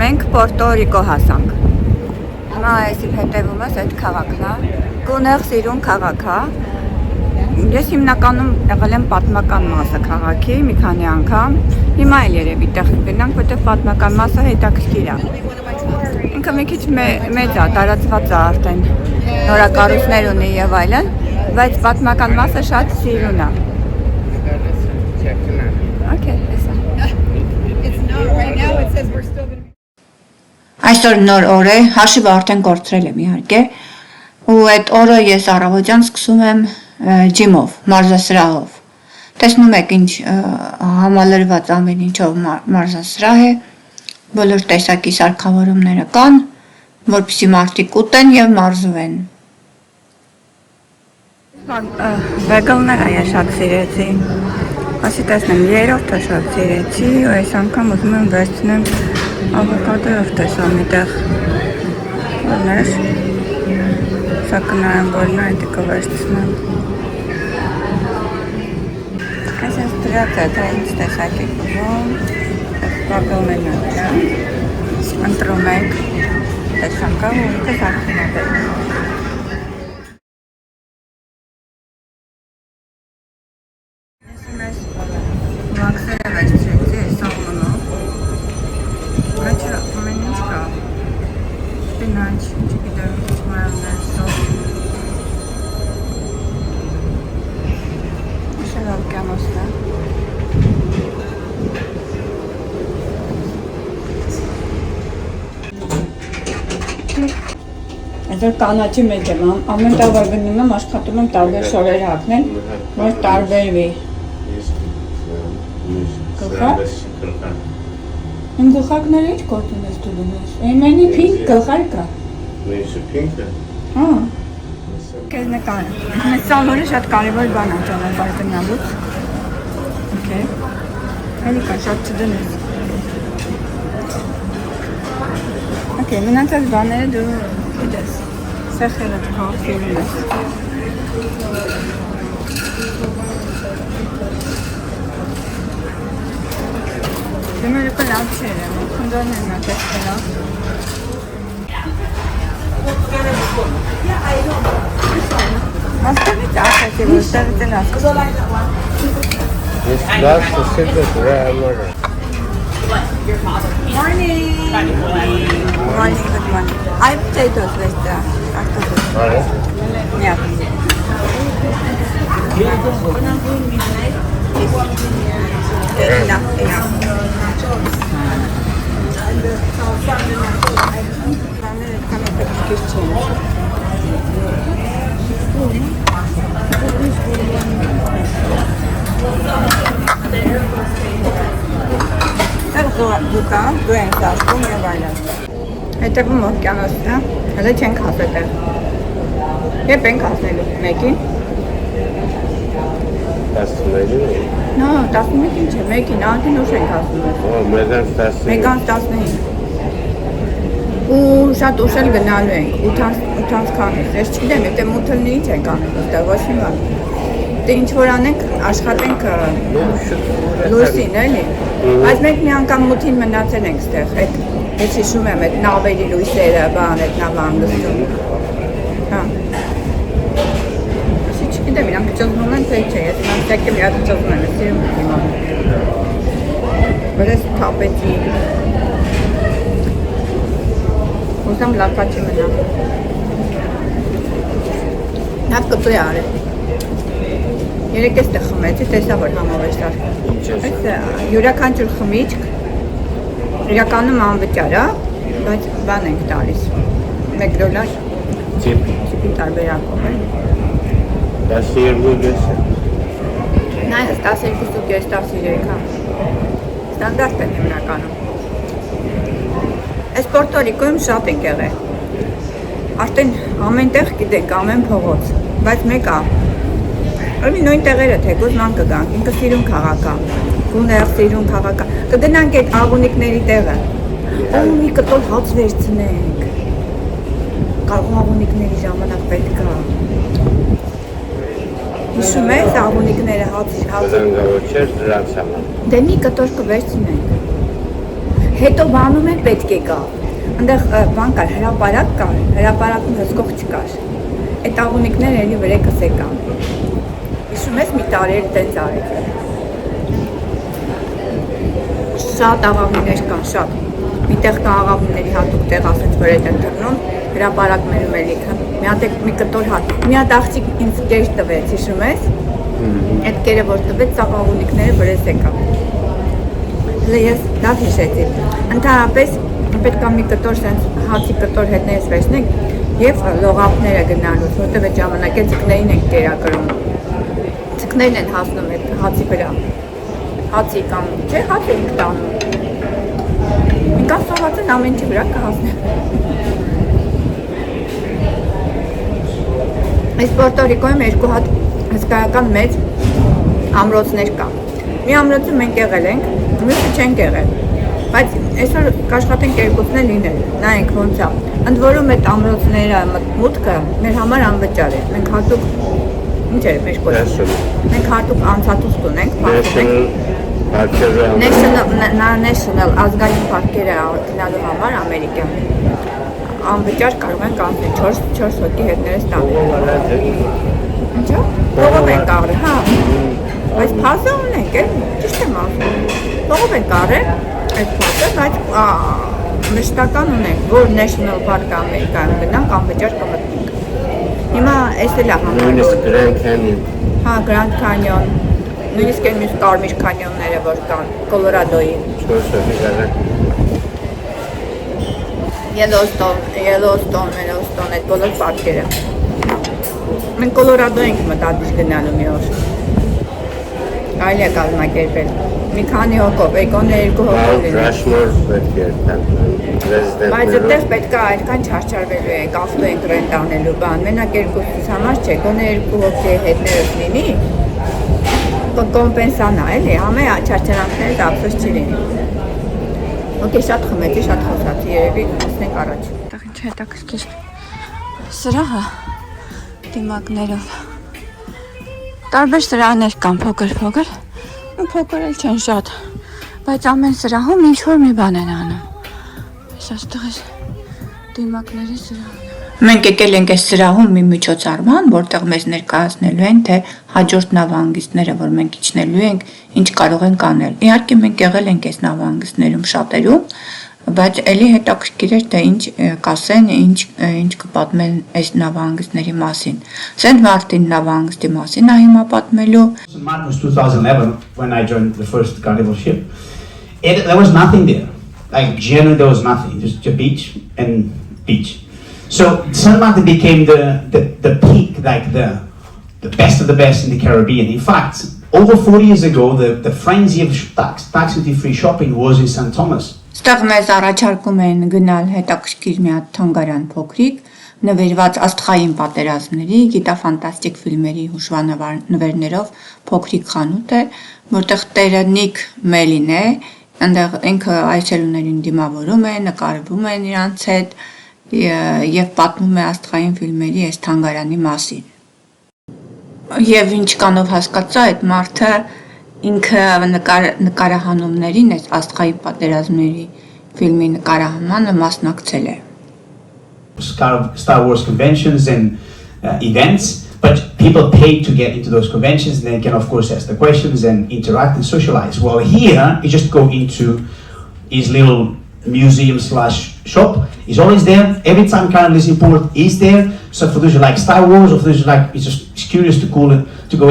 Մենք Պորտո Ռիկո հասանք։ Հիմա այս իմ հետևում ես այդ քաղաքն է։ Գունեղ սիրուն քաղաք է։ Ես հիմնականում եղել եմ պատմական մասը քաղաքի մի քանի անգամ։ Հիմա էլ երևի տեղ գնանք, որտեղ պատմական մասը հետաքրքիր է։ Ինքը մի քիչ մեծ է, տարածված է արդեն, նորակառույցներ ունի եւ այլն, բայց պատմական մասը շատ սիրուն է։ Okay, այսօր նոր օր է, հաշիվը արդեն կորցրել եմ իհարկե, ու այդ օրը ես առավոտյան սկսում եմ ջիմով, մարզասրահով։ Տեսնում եք ինչ համալրված ամեն ինչով մարզասրահ է, բոլոր տեսակի սարքավորումները կան, որպեսզի մարդիկ ուտեն եւ մարզվեն։ Բեգլները ես շատ սիրեցի։ Ասի տեսնեմ, երրորդը շատ սիրեցի, ու այս անգամ ուզում եմ վերցնեմ ավոկադոյով տեսա մի տեղ, որներ, սա կնայեմ, որ նա այդ կվերցնեմ։ Այս ես դրած է, դա ինչ տեսակի կուզում, բագլները, ընտրում եք, տեսանկավ ու ինքը սարքին է բերում։ Մաքսերը վերցրեցի այս սաղմոնով, մեջը ամեն ինչ կա, սպինաչ, չգիտեմ, մայաններ, սոս, իշել օվկիանոսն է, այսօր կանաչի մեջ եմ, ամեն տավար գնում եմ, աշխատում եմ տարբեր շորեր հագնել, որ տարբերվի։ Իմ գլխարկները ինչ կոտուն ես դու դունես, էմենի պինք գլխար կա։ Մեսը պինք է։ Հա։ Կեզ նկար, մեծ սալորը շատ կարևոր բան է ճանապարհ գնալուց։ Okay։ Հելի կա շատ չդնես։ Okay, մնացած բաները դու գիտես, սեխերը քո ֆիլմ ես։ Դեմերը կլավ չեր եմ, խնդորն եմ նատես կլավ։ Աստեղից ասացի, որ ստեղից են ասկսում։ Ես լավ սսիտ է դրա ամորը։ Morning! Morning, good morning. I have potatoes with the octopus. Yeah. Դու ենք ասում և այլն։ Հետևում օվկիանոսն է, հələ չենք հասել տեղ։ Երբ ենք հասնելու մեկին։ 11-ին է։ No, 11 ինչ է, մեկին, անդին ուշ ենք հասնում։ Մեգանց 15։ Մեգանց 15։ Ու շատ ուշ էլ գնալու ենք, 8 քանից, ես չգիտեմ, եթե մութլնի ինչ ենք անում, ուստեղ ոչ մի բան։ Դե ինչ որ անենք, աշխատենք լույսին, էլի։ Բայց մենք մի անգամ մութին մնացել ենք ստեղ, ես հիշում եմ, այդ նավերի լույսերը, բան, այդ նավան լույսում։ Հա։ Ասի չգիտեմ, իրանք ճզմում են, թե չէ, ես իրանք տեք եմ իրանք ճզմում եմ, ես իրում իմանում։ Որ ես թապեցի։ Ուզամ լակաչի մնամ։ Նավ կտու է արել։ Երեք ես տեղ խմեցի, տեսա, որ համով է սարք։ Այս յուրաքանչյուր խմիչք իրականում անվճար է, բայց բան ենք տալիս, $1 ծիպի տարբերակով է։ 12 ես է։ Նայս 12.5 13 հա, ստանդարտ են հիմնականում։ Այս Պորտո Ռիկոյում շատ ենք եղել, արդեն ամեն տեղ գիտենք, ամեն փողոց, բայց մեկ է, Ուրեմն նույն տեղերը թեկուզ ման կգանք, ինքը սիրուն քաղաք է, գունեղ սիրուն քաղաք է, կգնանք այդ աղունիկների տեղը, ու մի կտոր հաց վերցնենք, կարող աղունիկների ժամանակ պետք է, հիշում ես աղունիկները հացը, Զանգավոր չէր դրանց համար։ դե մի կտոր կվերցնենք, Հետո բանում են պետք է գա։ Այնտեղ բան կար, հրապարակում հսկող չկար։ Այդ աղունիկները էլի վրեկս եկան։ Հիշում ես մի տարի էլ տենց արեցին։ Շատ աղավնիներ կան, շատ։ Միտեղ կա աղավնիների հատուկ տեղ ասեց, որ այդ են դռնում, հրապարակ մերում է լիքը։ Մի հատ մի կտոր հատ։ Մի հատ աղջիկ ինձ կեր տվեց, հիշում ես։ Այդ կերը որ տվեց, սա աղունիկները վրես եկան։ Ես լավ հիշեցի։ Ընդհանրապես պետք է մի կտոր sense հացի կտոր հետներս վերցնենք եւ լողափները գնալուց, որտեղ այդ ժամանակ է ցկներին են կերակրում։ Ցկներն են հասնում այդ հացի վրա։ Հացի կամ չէ, հաց են տանում։ Ինքան սոված են ամեն ինչի վրա կհասնեն։ Այս Պորտո Ռիկոյում երկու հատ հսկայական մեծ ամրոցներ կան։ Մի ամրոցը մենք եղել ենք, մյուսը չենք եղել, բայց այսօր կաշխատենք երկուսն էլ լինել, նայենք ոնց է։ Ընդ որում այդ ամրոցները մուտքը մեր համար անվճար է, մենք հատուկ, ինչ է մեր կոչը, մենք հատուկ անցատուստ ունենք, National ազգային պարկերը գնալու համար Ամերիկան, անվճար կարող ենք անցնել 4 հոգի հետներս տանել։ Ինչո՞, փողով ենք առել, հա, բայց փասը ունենք, ճիշտ եմ ասում, փողով ենք առել այդ փասը, բայց մշտական ունենք, որ National Park Ամերիկայում գնանք, անվճար կմտնենք։ Հիմա այս էլ է համարվում։ Նույնիսկ Grand Canyon։ Հա, Grand Canyon, նույնիսկ այն մյուս կարմիր կանյոնները, որ կան Կոլորադոյի։ Yellowstone, այդ բոլոր պարկերը։ Մենք Կոլորադո ենք մտադիր գնալու մի օր։ Այլ է կազմակերպել։ Մի քանի հոգով, եկոնը 2 հոգով լինենք։ Բայց այդտեղ պետք է այդքան չարչարվելու ենք, ավտո ենք ռենտ անելու բան։ Մենակ երկուսից համար չէ, գոնե 2 հոգի հետներս լինի, կոմպենսանա, էլի, ամե չարչարանքներից ափսոս չի լինի։ Okay, շատ խմեցի, շատ խոսացի, երևի հասնենք առաջ։ Այդտեղ ինչ հետաքրքիր սրահը դիմակներով։ Տարբեր սրահներ կան, փոքր, ու փոքր էլ չեն շատ, բայց ամեն սրահում ինչ-որ մի բան են անում։ Ես այստեղ ես դիմակների սրահն եմ։ Մենք եկել ենք այս սրահում մի միջոցառման, որտեղ մեզ ներկայացնելու են, թե հաջորդ նավահանգիստները, որ մենք իջնելու ենք, ինչ կարող ենք անել։ Իհարկե մենք եղել ենք այս նավահանգիստներում շատերում, բայց էլի հետաքրքիր էր, թե ինչ կասեն, ինչ կպատմեն այս նավահանգիստների մասին։ Սենթ Մարտին նավահանգստի մասին է հիմա պատմելու։ March was 2011 when I joined the first carnival ship. There was nothing there. Like generally there was nothing, just a beach and beach. So San Martin became the peak, like the best of the best in the Caribbean. In fact, over 40 years ago, the frenzy of tax duty-free shopping was in St. Thomas. Ստեղ մեզ առաջարկում են գնալ հետաքրքիր մի հատ թանգարան փոքրիկ, նվիրված աստղային պատերազմների, գիտաֆանտաստիկ ֆիլմերի հուշանվերներով փոքրիկ խանութ է, որտեղ տերը Նիկ Մելին է, այնտեղ ինքը այցելուներին դիմավորում է, նկարվում են իրանց հետ եւ պատմում է աստղային ֆիլմերի այս թանգարանի մասին։ Եվ ինչ կանով հասկացա, այդ մարդը ինքը նկարահանումներին այս աստղային պատերազմների ֆիլմի նկարահանմանը մասնակցել է։ Star Wars conventions and events, but people pay to get into those conventions, and they can of course ask the questions and interact and socialize. Well, here you just go into his little museum / shop. He's always there. Every time Carnival is in port, he's there. So for those who like Star Wars, or for those who like, it's just curious to go in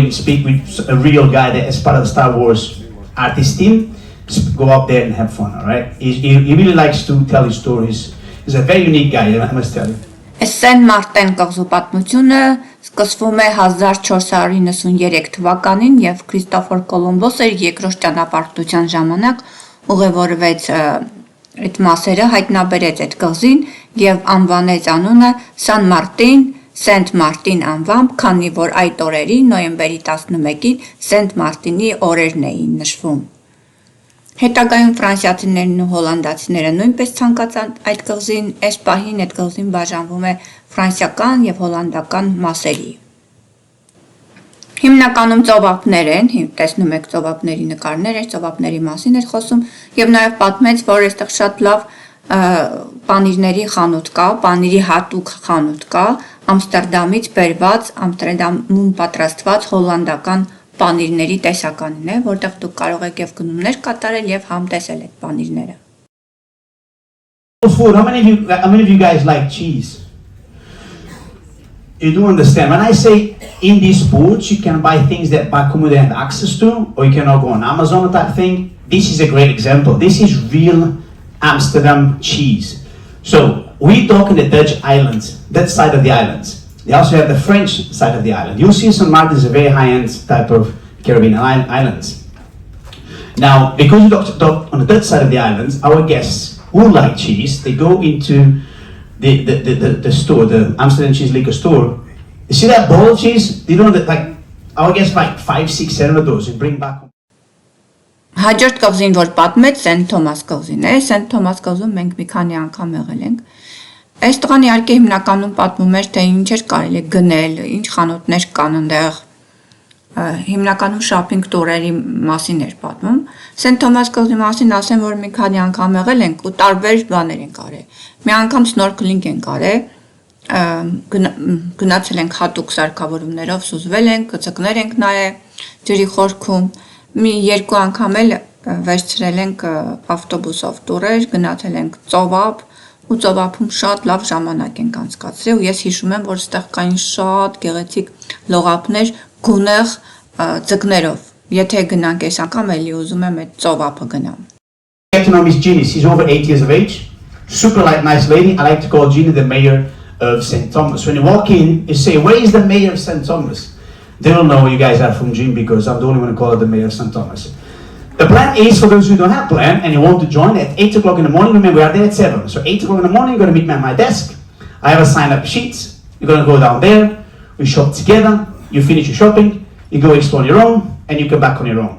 and speak with a real guy that is part of the Star Wars artist team, just go up there and have fun. All right. He really likes to tell his stories. He's a very unique guy, I must tell you. Սեն Մարտեն կղզու պատմությունը սկսվում է 1493 թվականին եւ Քրիստոֆոր Կոլումբոսը երկրորդ ճանապարհորդության ժամանակ ուղևորվեց այդ մասերը, հայտնաբերեց այդ կղզին եւ անվանեց անունը Սան Մարտին, Սենթ Մարտին անվամբ, քանի որ այդ օրերի նոյեմբերի 11-ին Սենթ Մարտինի օրերն էին նշվում։ Հետագայում ֆրանսիացիներն ու հոլանդացիները նույնպես ցանկացան այդ կղզին, այս պահին այդ կղզին բաժանվում է ֆրանսիական եւ հոլանդական մասերի։ Հիմնականում ծովափներ են, տեսնում եք ծովափների նկարներ, ծովափների մասին էր խոսում եւ նաեւ պատմեց, որ այստեղ շատ լավ պանիրների խանութ կա, պանիրի հատուկ խանութ կա, Ամստերդամից բերված, Ամստերդամում պատրաստված հոլանդական պանիրների տեսականին է, որտեղ դուք կարող եք եւ գնումներ կատարել եւ համտեսել այդ պանիրները։ Food. How many of you guys like cheese? You do understand. When I say in these foods, you can buy things that back home they have access to, or you can go on Amazon type thing. This is a great example. This is real Amsterdam cheese. So we talk in the Dutch islands, that side of the islands. They also have the French side of the island. You'll see St. Martin is a very high-end type of Caribbean islands. Now, because we talk on the Dutch side of the islands, our guests who like cheese, they go into the store, the Amsterdam Cheese Liquor store. You see that ball of cheese? They don't like. Our guests buy 5, 6, 7 of those and bring back home. Հաջորդ կղզին, որ պատմեց, Սենթ Թոմաս կղզին է։ Սենթ Թոմաս կղզում մենք մի քանի անգամ եղել ենք։ Այս տղան իհարկե հիմնականում պատմում էր, թե ինչեր կարելի է գնել, ինչ խանութներ կան այնտեղ։ Հիմնականում շոփինգ տուրերի մասին էր պատմում։ Սենթ Թոմաս կղզի մասին ասեմ, որ մի քանի անգամ եղել ենք ու տարբեր բաներ ենք արել։ Մի անգամ սնորքլինգ ենք արել, գնացել ենք հատուկ սարքավորումներով, սուզվել ենք, գծկներ ենք նայել ջրի խորքում։ Մի երկու անգամ էլ վերցրել ենք ավտոբուսով տուրեր, գնացել ենք ծովափ ու ծովափում շատ լավ ժամանակ ենք անցկացրել ու ես հիշում եմ, որ այստեղ կային շատ գեղեցիկ լողափներ գունեղ ձկներով։ Եթե գնանք այս անգամ էլի ուզում եմ այդ ծովափը գնամ։ Get to know Miss Ginny. She's over 8 years of age. Super nice lady. I like to call Ginny the mayor of St. Thomas. When you walk in, you say, "Where is the mayor of St. Thomas?" They don't know you guys are from Jim because I'm the only one to call it the mayor of St. Thomas. The plan is for those who don't have plan and you want to join at 8 o'clock in the morning. Remember, we are there at 7. So 8 o'clock in the morning, you're going to meet me at my desk. I have a sign-up sheet. You're going to go down there. We shop together. You finish your shopping. You go explore on your own and you come back on your own.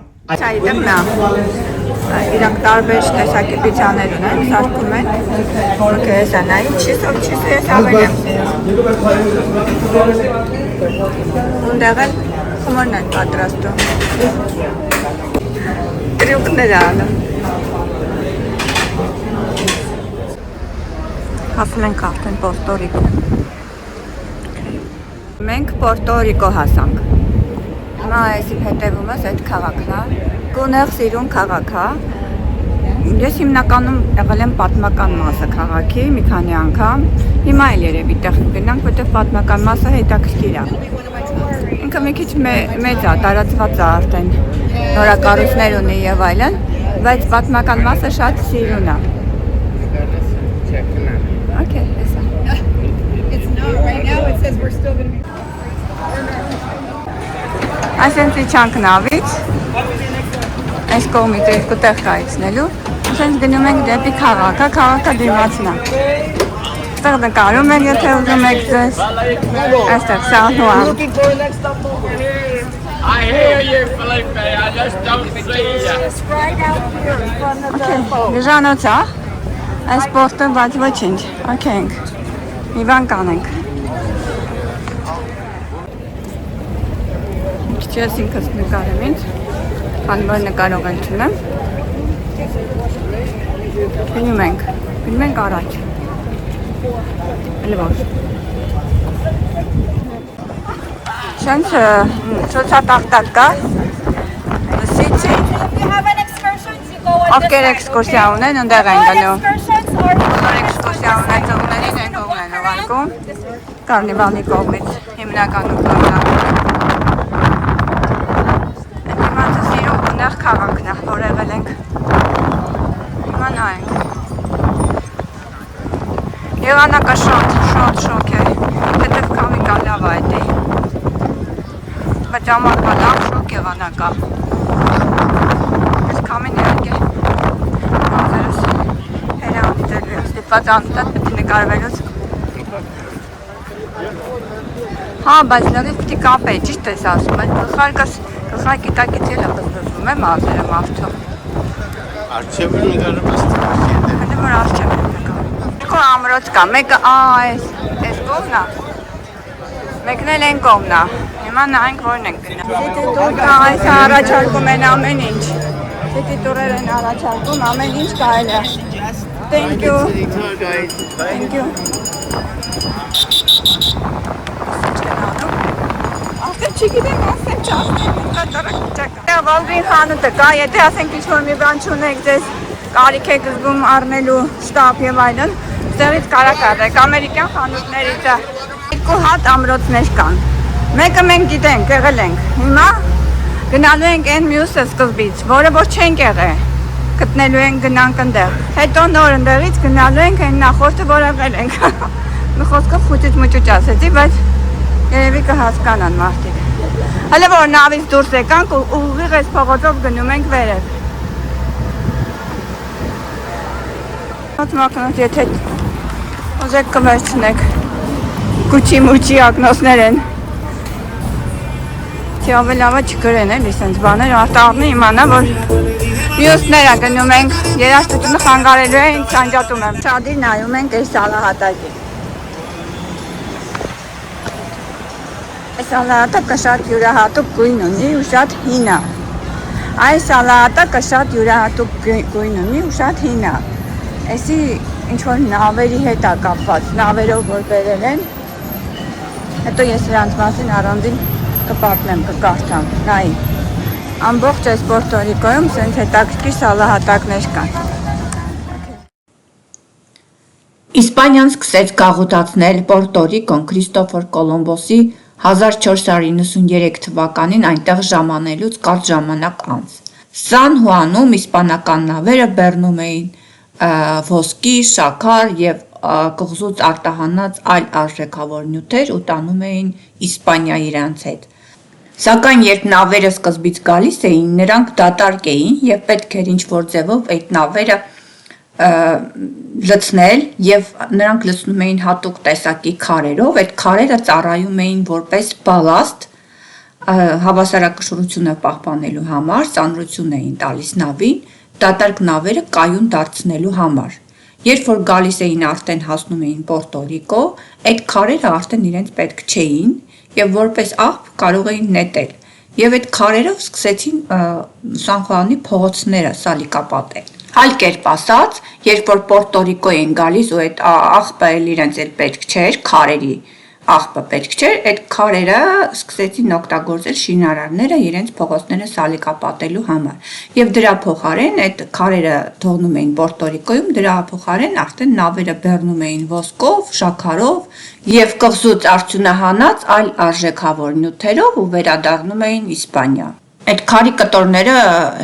Իրանք տարբեր տեսակի պիցաներ ունեն, սարքում են, կեսանայի, չիսով ես ավելի եմ սիրում։ Ունդեղ էլ խմորն են պատրաստում, տրյուկներ անում։ Հասել ենք արդեն Պորտո Ռիկո։ Մենք Պորտո Ռիկո հասանք։ Հիմա այսիվ հետևումս այդ քաղաքն է, գունեղ սիրուն քաղաք է։ Ես հիմնականում եղել եմ պատմական մասը քաղաքի մի քանի անգամ։ Հիմա էլ երևի տեղ գնանք, որտեղ պատմական մասը հետաքրքիր է։ Ինքը մի քիչ մեծ է, տարածված է արդեն, նորակառույցներ ունի եւ այլն, բայց պատմական մասը շատ սիրուն է։ Okay, It's not right now. It says we're still going to be. Այսինքն իջանք նավից, այս կողմից երկու տեղ կայացնելու, այսինքն գնում ենք դեպի քաղաքը, քաղաքը դիմացն է։ Այստեղ նկարում են, եթե ուզում եք ձեզ, այստեղ Սանհուան։ I hear you, Felipe. I just don't see you. Just right out here in front of the boat. Դժանոց է, այս պորտը, բայց ոչինչ, ակենք, մի բան կանենք։ Ես ինքս նկարեմ ինձ, քանի որ նկարողել չունեմ։ Գնում ենք առաջ։ Լավ։ Շանց ցուցատախտակ կա։ Լսիցի։ If you have an excursion, you go on Ովքեր էքսկուրսիա ունեն, ընդեղ են գնում։ excursions or Էքսկուրսիա ունեցողներին են կողմեն ուղարկում։ Կարնիվալի կողմից հիմնականում կողմն քաղաքն է, որ եղել ենք, հիմա նայենք, եղանակը շոտ է, հետև կամիկա լավ է էտի, բայց ամարվա լավ շոկ եղանակա, ես կամին եղեք է, անձերս հերավիտելու եմ, ստիպված անտատ պետի նկարվելուց, հա, բայց լավից պետի կապ է, ճիշտ ես ասում, բայց գլխարկի տակից ելը բզբզվում է մազերը մարդու։ Արջևը նկարում աստղաշիտ է։ Հնդը որ արջևը նկարում։ Քո ամրոց կա, մեկը այս կողմն է։ Մեկնել են կողմնա։ Հիմա նայենք որն ենք գնա։ Դիտի տուր կա, այս առաջարկում են ամեն ինչ։ Դիտի տուրեր են առաջարկում, ամեն ինչ կարելի է։ Thank you. Thank you. Ասեմ չգիտեմ, ասեմ չասեմ, կատարակ չկա։ Վալվին խանութը կա, եթե ասենք ինչ-որ մի բան չունեք, ձեզ կարիք եք զգում առնելու շտապ եւ այլն, ստեղից կարակ առեք, ամերիկյան խանութներից է։ Երկու հատ ամրոցներ կան։ Մեկը մենք գիտենք, եղել ենք։ Հիմա գնալու ենք այն մյուսը սկզբից, որը որ չենք եղել։ Գտնելու ենք գնանք ընդեղ։ Հետո նոր ընդեղից գնալու ենք այն նախորդը, որ եղել ենք։ Մի խոսքով խուճուճ-մուճուճ ասեցի, բայց երևի կհասկանան մարդիկ։ Հələ որ նավից դուրս եկանք ու ուղիղ այս փողոցով գնում ենք վերև։ Մակնոց եթե ուզեք կվերցնեք գուչի-մուչի ակնոցներ են։ Չի ավելավը չկրեն էլի սենց բաներ, արտաղնի իմանա, որ մյուսները գնում ենք, երաշտությունը խանգարելու է, ինձ անջատում եմ։ Շադիր նայում ենք այս սալահատակի։ Այս սալահատակը շատ յուրահատուկ գույն ունի ու շատ հին է։ Այս սալահատակը շատ յուրահատուկ գույն ունի ու շատ հին է։ Այսի ինչ-որ նավերի հետ է կապված, նավերով որ բերել են։ Հետո ես նրանց մասին առանձին կպատմեմ, կկարդամ, նայի։ Ամբողջ այս Պորտո Ռիկոյում սենց հետաքրքիր սալահատակներ կան։ Իսպանիան սկսեց գաղութացնել Պորտո Ռիկոն Քրիստոֆոր Կոլոմբոսի 1493 թվականին այնտեղ ժամանելուց կարճ ժամանակ անց։ Սան Հուանում իսպանական նավերը բեռնում էին ոսկի, շաքար և կղզուց արտահանած այլ արժեքավոր նյութեր ու տանում էին Իսպանիա իրենց հետ։ Սակայն երբ նավերը սկզբից գալիս էին, նրանք դատարկ էին և պետք էր ինչ-որ ձևով այդ նավերը լցնել և նրանք լցնում էին հատուկ տեսակի քարերով, այդ քարերը ծառայում էին որպես բալաստ հավասարակշռությունը պահպանելու համար, ծանրություն էին տալիս նավին, դատարկ նավերը կայուն դարձնելու համար։ Երբ որ գալիս էին արդեն հասնում էին Պորտո Ռիկո, այդ քարերը արդեն իրենց պետք չէին և որպես աղբ կարող էին նետել։ Եվ այդ քարերով սկսեցին Սան Խուանի փողոցները սալիկապատել։ Այլ կերպ ասած, երբ որ Պորտո Ռիկո էին գալիս ու այդ աղբը էլ իրենց էլ պետք չէր, քարերի աղբը պետք չէր, այդ քարերը սկսեցին օգտագործել շինարարները իրենց փողոցները սալիկապատելու համար։ Եվ դրա փոխարեն այդ քարերը թողնում էին Պորտո Ռիկոյում, դրա փոխարեն արդեն նավերը բեռնում էին ոսկով, շաքարով և կղզուց արդյունահանած այլ արժեքավոր նյութերով ու վերադառնում էին Իսպանիա։ Այդ քարի կտորները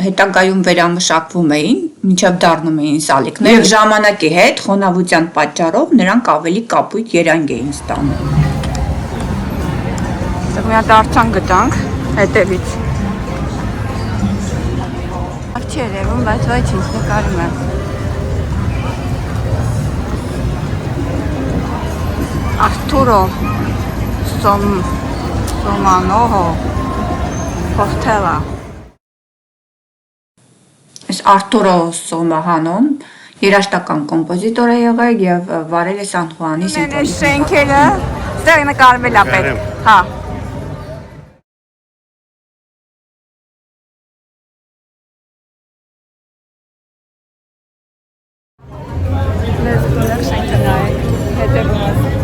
հետագայում վերամշակվում էին, մինչև դառնում էին սալիկներ, և ժամանակի հետ խոնավության պատճառով նրանք ավելի կապույտ երանգ էին ստանում։ Մի հատ արձան գտանք հետևից։ Չի երևում, բայց վայ չի, նկարում եմ։ Arturo Somanoho Portela։ Այս Arturo Somahanոն երաժշտական կոմպոզիտոր է եղել և վարել է Սան Խուանի Այս շենքերը, ստեղ նկարվել է պետք։ Հա։ Let's go next time tonight.